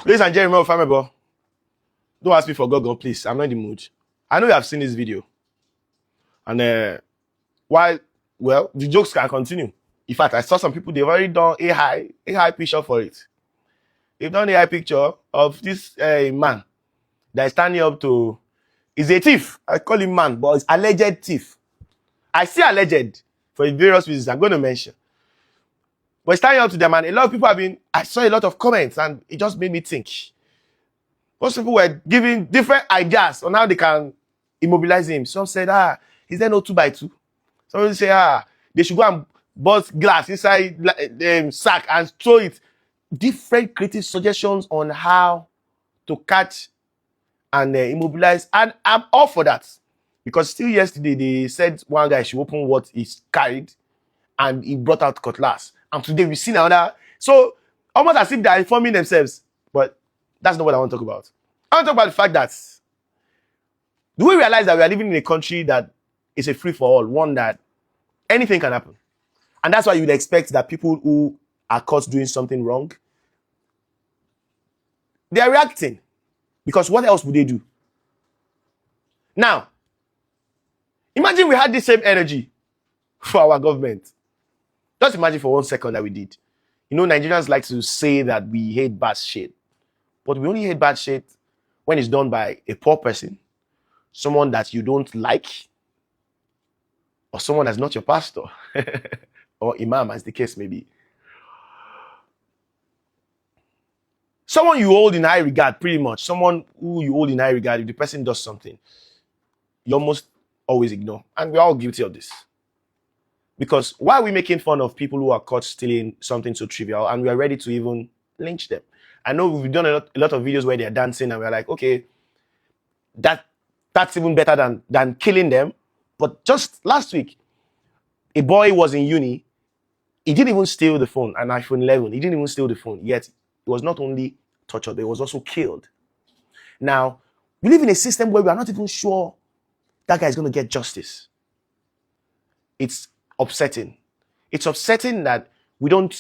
Ladies and gentlemen, family, don't ask me for God, please. I'm not in the mood. I know you have seen this video. And well, the jokes can continue. In fact, I saw some people, they've already done a high picture for it. They've done a high picture of this man that is standing up to, he's a thief. I call him man, but he's alleged thief. I say alleged for various reasons I'm going to mention. But standing up to them, and a lot of people I saw a lot of comments, and it just made me think. Most people were giving different ideas on how they can immobilize him. Some said, is there no 2x2? Some say, they should go and bust glass inside the sack and throw it. Different creative suggestions on how to catch and immobilize. And I'm all for that. Because still yesterday, they said one guy should open what he's carried, and he brought out cutlass. And today we've seen another. So almost as if they're informing themselves. But that's not what I want to talk about. I want to talk about the fact that, do we realize that we are living in a country that is a free-for-all, one that anything can happen? And that's why you would expect that people who are caught doing something wrong, they are reacting. Because what else would they do? Now, imagine we had the same energy for our government. Just imagine for 1 second that we did. You know, Nigerians like to say that we hate bad shit. But we only hate bad shit when it's done by a poor person, someone that you don't like, or someone that's not your pastor, or imam, as the case may be. Someone you hold in high regard, pretty much. Someone who you hold in high regard, if the person does something, you almost always ignore. And we're all guilty of this. Because why are we making fun of people who are caught stealing something so trivial, and we are ready to even lynch them? I know we've done a lot of videos where they're dancing, and we're like, okay, that's even better than killing them. But just last week, a boy was in uni. He didn't even steal the phone, an iPhone 11. He didn't even steal the phone. Yet, he was not only tortured, but he was also killed. Now, we live in a system where we are not even sure that guy is going to get justice. It's upsetting. It's upsetting that we don't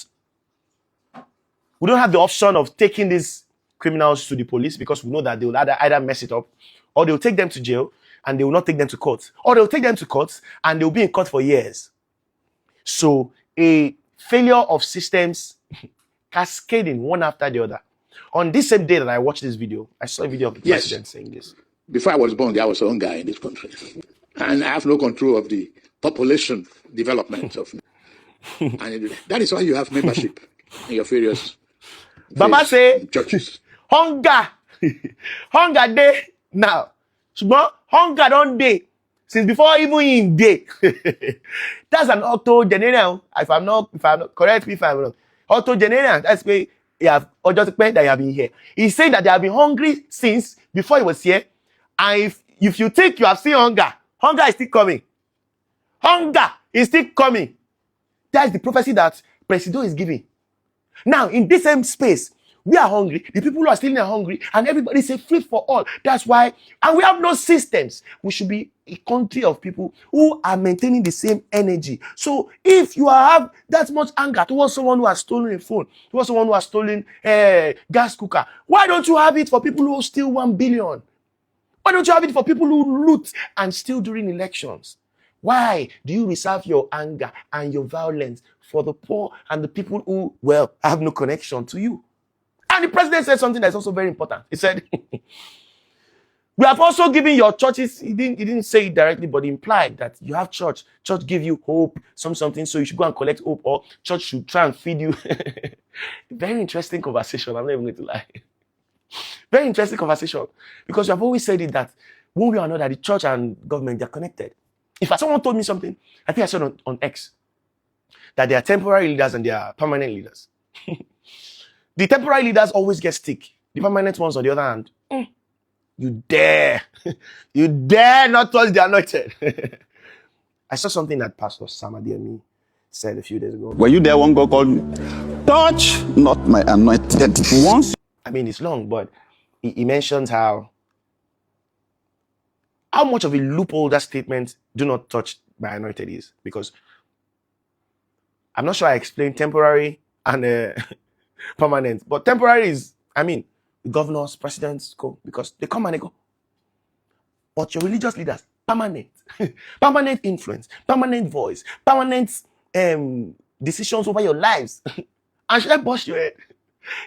have the option of taking these criminals to the police, because we know that they will either mess it up, or they'll take them to jail and they will not take them to court, or they'll take them to court and they'll be in court for years. So a failure of systems cascading one after the other. On this same day that I watched this video, I saw a video of the president saying this. Before I was born, there was one guy in this country, and I have no control of the population development of. And that is why you have membership in your various Baba say churches. Hunger day now. Hunger don't day since before even in day. That's an octogenarian. If I'm not correct me if I'm wrong. Octogenarian, that's where you have or just that you have been here. He said that they have been hungry since before he was here. And if you think you have seen hunger is still coming. Hunger is still coming. That's the prophecy that Presido is giving. Now, in this same space, we are hungry. The people who are stealing are hungry, and everybody say free for all. That's why, and we have no systems. We should be a country of people who are maintaining the same energy. So, if you have that much anger towards someone who has stolen a phone, towards someone who has stolen a gas cooker, why don't you have it for people who steal 1 billion? Why don't you have it for people who loot and steal during elections? Why do you reserve your anger and your violence for the poor and the people who, well, have no connection to you? And the president said something that's also very important. He said, we have also given your churches, he didn't say it directly, but implied that you have church give you hope, something, so you should go and collect hope, or church should try and feed you. Very interesting conversation, I'm not even going to lie. Very interesting conversation, because you have always said it that one way or another, the church and government, they're connected. In fact, someone told me something, I think I saw it on X, that there are temporary leaders and there are permanent leaders. The temporary leaders always get stick. The permanent ones, on the other hand, you dare not touch the anointed. I saw something that Pastor Sam Adiemi said a few days ago. Were you there when God called me? Touch not my anointed. Once. I mean, it's long, but he mentions how much of a loophole that statement, do not touch my anointed, is. Because I'm not sure I explained temporary and permanent. But temporary is, I mean, The governors, presidents go because they come and they go. But your religious leaders, permanent, permanent influence, permanent voice, permanent decisions over your lives. And should I bust your head?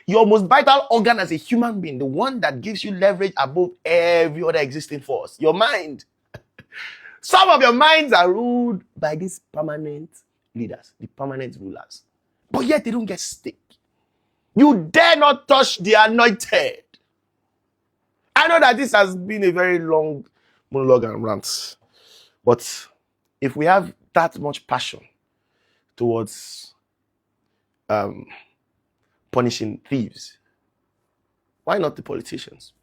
Your most vital organ as a human being, the one that gives you leverage above every other existing force, your mind. Some of your minds are ruled by these permanent leaders, the permanent rulers. But yet they don't get stake. You dare not touch the anointed. I know that this has been a very long monologue and rant. But if we have that much passion towards punishing thieves, why not the politicians?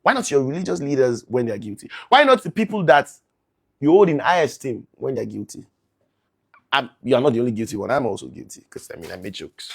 Why not your religious leaders when they are guilty? Why not the people that you hold in high esteem when they're guilty? You are not the only guilty one. I'm also guilty because I made jokes.